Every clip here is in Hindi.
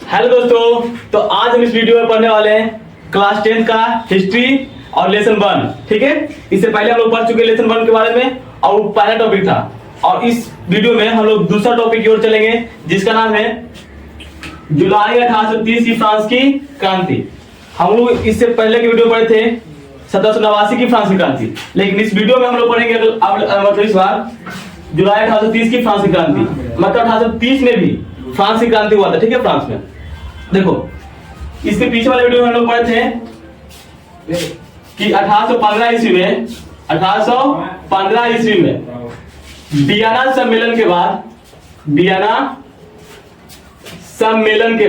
हेलो दोस्तों, तो आज हम इस वीडियो में पढ़ने वाले हैं क्लास 10 का हिस्ट्री और लेसन 1। ठीक है, इससे पहले हम लोग पढ़ चुके लेसन 1 के बारे में और वो पहला टॉपिक था। और इस वीडियो में हम लोग दूसरा टॉपिक की ओर चलेंगे जिसका नाम है जुलाई 1830 की फ्रांस की क्रांति। हम लोग इससे पहले की वीडियो पढ़े थे 1789 की फ्रांस की क्रांति, लेकिन इस वीडियो में हम लोग पढ़ेंगे मतलब इस बार जुलाई 1830 की फ्रांस की क्रांति। मतलब 1830 में भी फ्रांस की क्रांति हुआ था। ठीक है, फ्रांस में देखो, इसके पीछे वाले वीडियो में हम लोग पढ़े थे कि 1815 ईस्वी में वियना सम्मेलन के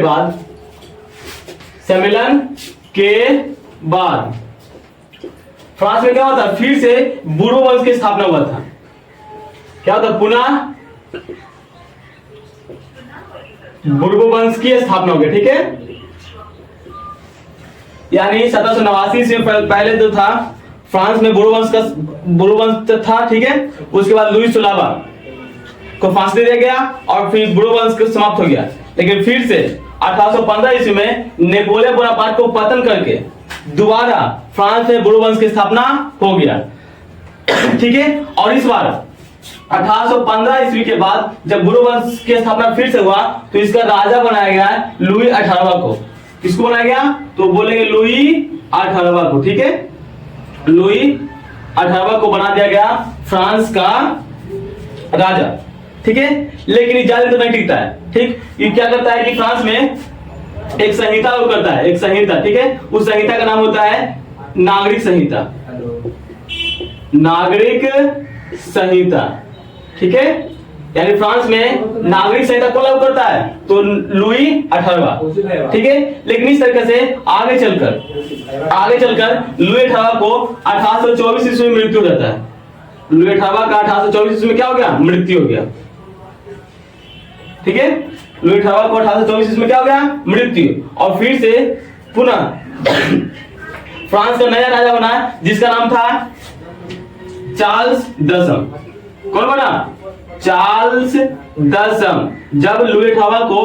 बाद फ्रांस में क्या हुआ था, फिर से बूर्बो वंश की स्थापना हुआ था। क्या होता, पुनः बूर्बो वंश की स्थापना हो गई। ठीक है, यानी 1789 से पहले जो था फ्रांस में बूर्बो वंश था। ठीक है, उसके बाद लुई 16वां को फांसी दे दिया गया और फिर बूर्बो वंश समाप्त हो गया। लेकिन फिर से 1815 ईस्वी में नेपोलियन बोनापार्ट को पतन करके दोबारा फ्रांस में बूर्बो वंश की स्थापना हो गया। ठीक है, और इस बार 1815 ईस्वी के बाद जब बूर्बो वंश की स्थापना फिर से हुआ तो इसका राजा बनाया गया है लुई 18वां को। किसको बनाया गया, तो बोलेंगे लुई 18वां को। ठीक है, लुई 18वां को बना दिया गया फ्रांस का राजा। ठीक है, लेकिन ये ज्यादा तो नहीं टिकता है। ठीक, ये क्या करता है कि फ्रांस में एक संहिता वो करता है, एक संहिता। ठीक है, उस संहिता का नाम होता है नागरिक संहिता। ठीक है, यानी फ्रांस में नागरिक संहिता कौन लागू करता है, तो लुई 18वां। ठीक है, लेकिन इस तरीके से आगे चलकर लुई 18वां को 1824 ईस्वी में मृत्यु हो जाता है। लुई 18वां का 1824 ईस्वी में क्या हो गया, मृत्यु हो गया। ठीक है, लुई 18वां को 1824 ईस्वी में क्या हो गया, मृत्यु। और फिर से पुनः फ्रांस का नया राजा बना जिसका नाम था चार्ल्स 10। कौन बना, चार्ल्स 10। जब लुई 18वां को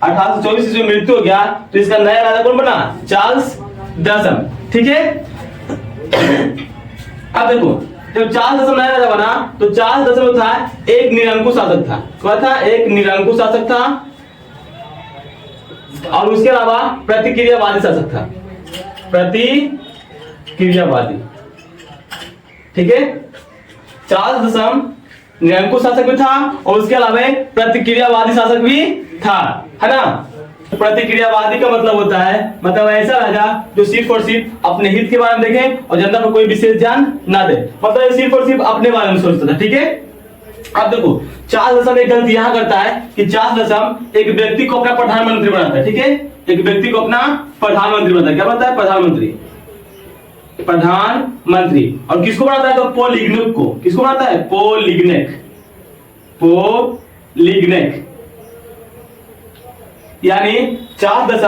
1824 ईस्वी में मृत्यु हो गया तो इसका नया राजा कौन बना, चार्ल्स 10। ठीक है, अब देखो, जब चार्ल्स 10 नया राजा बना तो चार्ल्स 10 था एक निरंकुश शासक था। क्या था, एक निरंकुश शासक था और उसके अलावा प्रतिक्रियावादी शासक था, प्रतिक्रियावादी। ठीक है, चार्ल्स 10 निरंकुश शासक भी था और उसके अलावा प्रतिक्रियावादी शासक भी था, है ना। प्रतिक्रियावादी का मतलब होता है, मतलब ऐसा राजा जो सिर्फ और सिर्फ अपने हित के बारे में देखे और जनता पर कोई विशेष ध्यान ना दे, मतलब सिर्फ और सिर्फ अपने बारे में सोचता था। ठीक है, अब देखो चार्ल्स 10 एक गलती यहां करता है कि चार्ल्स 10 एक व्यक्ति को अपना प्रधानमंत्री बनाता है। ठीक है, एक व्यक्ति को अपना प्रधानमंत्री बनाता है। क्या बनता है, प्रधानमंत्री। और किसको बनाता है, तो पोलिग्नेक को। किसको बनाता है, पोलिग्नेक। यानी चार्ल्स 10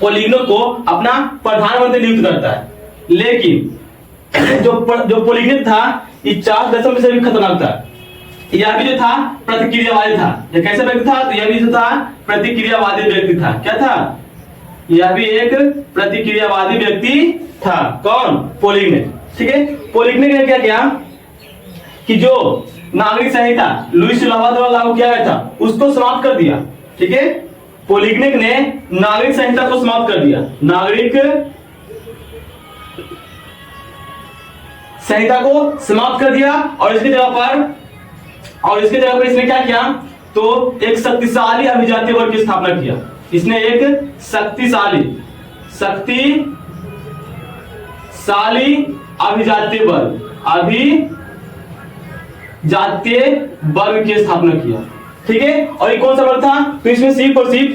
पोलिग्नेक को अपना प्रधानमंत्री नियुक्त करता है। लेकिन जो पोलिग्नेक था ये चार्ल्स 10 में से भी खतरनाक था। यह भी जो था प्रतिक्रियावादी था। ये कैसा व्यक्ति था, तो यह भी जो था प्रतिक्रियावादी व्यक्ति था। क्या था, यह भी एक प्रतिक्रियावादी व्यक्ति था। कौन, पोलिग्नेक। ठीक है, पोलिग्नेक ने क्या किया कि जो नागरिक संहिता लुई 16वां द्वारा लागू किया गया था उसको समाप्त कर दिया। ठीक है, पोलिग्नेक ने नागरिक संहिता को समाप्त कर दिया, नागरिक संहिता को समाप्त कर दिया। और इसकी जगह पर इसने क्या किया, तो एक शक्तिशाली अभिजातीय वर्ग की स्थापना किया। इसने एक शक्तिशाली अभिजातीय वर्ग की स्थापना किया। ठीक है, और ये कौन सा वर्ग था, तो इसमें सिर्फ और सिर्फ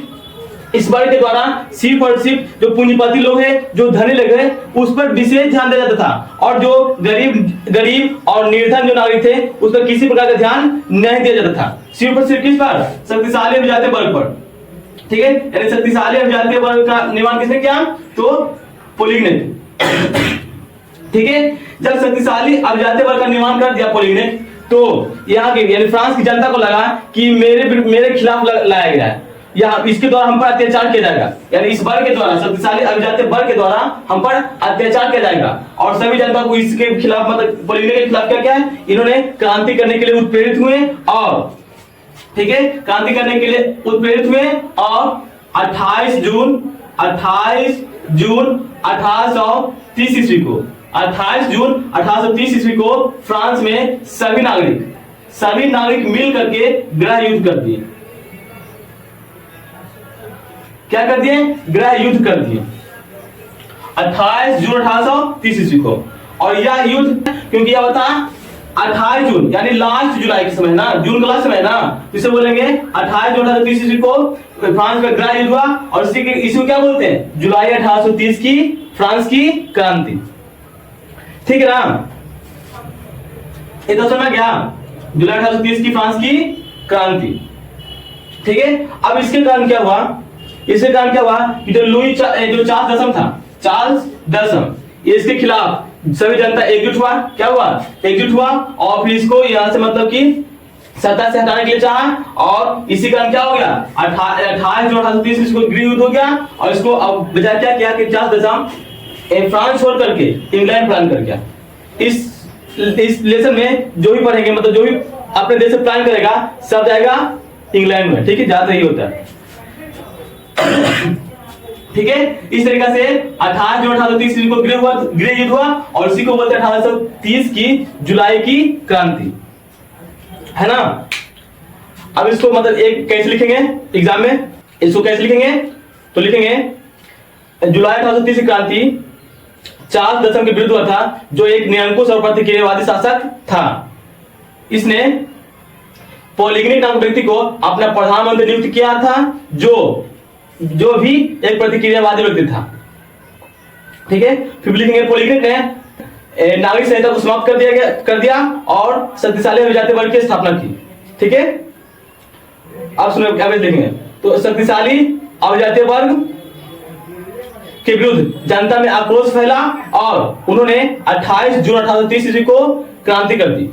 इस वर्ग के द्वारा सिर्फ और सिर्फ जो पूंजीपति लोग हैं, जो धनी लोग हैं, उस पर विशेष ध्यान दिया जाता था। और जो गरीब और निर्धन जो नागरिक थे उस पर किसी प्रकार का ध्यान नहीं दिया जाता था। सिर्फ और सिर्फ किस पर, शक्तिशाली अभिजातीय वर्ग पर। ठीक है, यानी शक्तिशाली अभिजातीय वर्ग का निर्माण किसने किया, तो पोलिग्नेक। ठीक है, जब शक्तिशाली अभिजातीय वर्ग का निर्माण कर दिया पोलिग्नेक, तो यहाँ की यानी फ्रांस की जनता को लगा कि मेरे खिलाफ लाया गया है या इसके द्वारा हम पर अत्याचार किया जाएगा, यानी इस बल के द्वारा, शक्तिशाली अभिजात्य बल के द्वारा हम पर अत्याचार किया जाएगा। और सभी जनता को इसके खिलाफ, मतलब पोलिगनी के खिलाफ क्या क्या है, इन्होंने क्रांति करने के लिए उत्प्रेरित हुए, और ठीक है, क्रांति करने के लिए उत्प्रेरित हुए। और 28 जून 1830 ईस्वी को, 28 जून 1830 ईस्वी को फ्रांस में सभी नागरिक मिल करके गृह युद्ध कर दिए। क्या कर दिए? गृह युद्ध कर दिए 28 जून 1830 ईस्वी को। और यह युद्ध क्योंकि यह होता 28 जून यानी लास्ट जुलाई के समय ना, जून का लास्ट समय ना, इसे बोलेंगे 28 जून 1830 ईस्वी को फ्रांस में गृह युद्ध हुआ। और इसी क्या बोलते हैं? जुलाई 1830 की फ्रांस की क्रांति। ठीक है ना, ये तो सुना क्या? जुलाई 1830 की फ्रांस की क्रांति। ठीक है, अब इसके कारण क्या हुआ? इसके कारण क्या हुआ कि जो चार्ल्स दशम था, चार्ल्स दशम, इसके खिलाफ सभी जनता एकजुट हुआ। क्या हुआ? एकजुट हुआ, और फिर इसको यहां से मतलब कि सत्ता से हटाने के लिए चाहा। और इसी कारण क्या हो गया? 28 जून 1830 इसको गृह युद्ध हो गया। और इसको अब बजाय क्या किया कि चार्ल्स दशम फ्रांस छोड़ करके इंग्लैंड प्लान कर गया। इस लेसन में जो भी पढ़ेंगे, मतलब जो भी अपने देश से प्लान करेगा, सब जाएगा इंग्लैंड में। ठीक है, ज्यादा यही होता है। ठीक है, इस तरीके से 28 जून 1830 को गृह युद्ध हुआ, और उसी को बोलते हैं 1830 की जुलाई की क्रांति, है ना। अब इसको मतलब एक कैसे लिखेंगे एग्जाम में, इसको कैसे लिखेंगे? तो लिखेंगे जुलाई 1830 की क्रांति चार्ल्स दशम के विरुद्ध हुआ था, जो एक निरंकुश और प्रतिक्रियावादी शासक था। इसने पोलिगनी नामक व्यक्ति को अपना प्रधानमंत्री नियुक्त किया था, जो भी एक प्रतिक्रियावादी व्यक्ति था। ठीक है, फिर लिखेंगे पोलिगनी ने नागरिक संहिता को समाप्त कर दिया और शक्तिशाली अभिजात्य वर्ग की स्थापना की। ठीक है, अब सुनो क्या लिखेंगे। तो शक्तिशाली अभिजात्य वर्ग के विरुद्ध जनता में आक्रोश फैला, और उन्होंने 28 जून 1830 ईस्वी को क्रांति कर दी।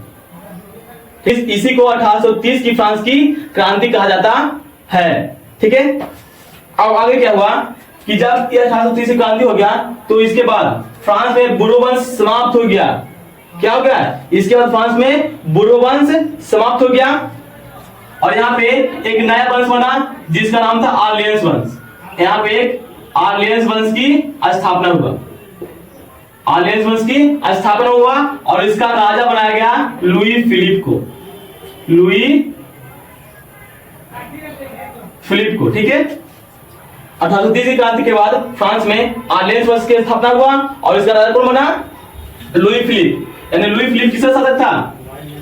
इसी को 1830 की फ्रांस की क्रांति कहा जाता है। ठीक है, अब आगे क्या हुआ कि जब यह 1830 की क्रांति हो गया, तो इसके बाद फ्रांस में बुर्बो वंश समाप्त हो गया। क्या हो गया? इसके बाद फ्रांस में बुर्बो वंश समाप्त हो गया, और यहाँ पे एक नया वंश बना जिसका नाम था ऑर्लियंस वंश। यहाँ पे एक ऑर्लियंस वंश की स्थापना हुआ। ऑर्लियंस वंश की स्थापना हुआ, और इसका राजा बनाया गया लुई फिलिप को। ठीक है, 1830 की क्रांति के बाद फ्रांस में ऑर्लियंस वंश की स्थापना हुआ, और इसका राजा कौन बना? Louis Philippe. यानी लुई फिलिप किसका शासक था?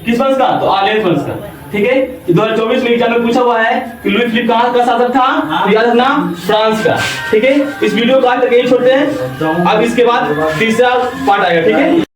किस वंश का? तो ऑर्लियंस वंश का। ठीक है, 2024 में एग्जाम में पूछा हुआ है कि लुई फिलिप कहां का शासक था? तो याद रखना फ्रांस का। ठीक है, इस वीडियो को आज तक यही छोड़ते हैं। अब इसके बाद तीसरा पार्ट आएगा। ठीक है।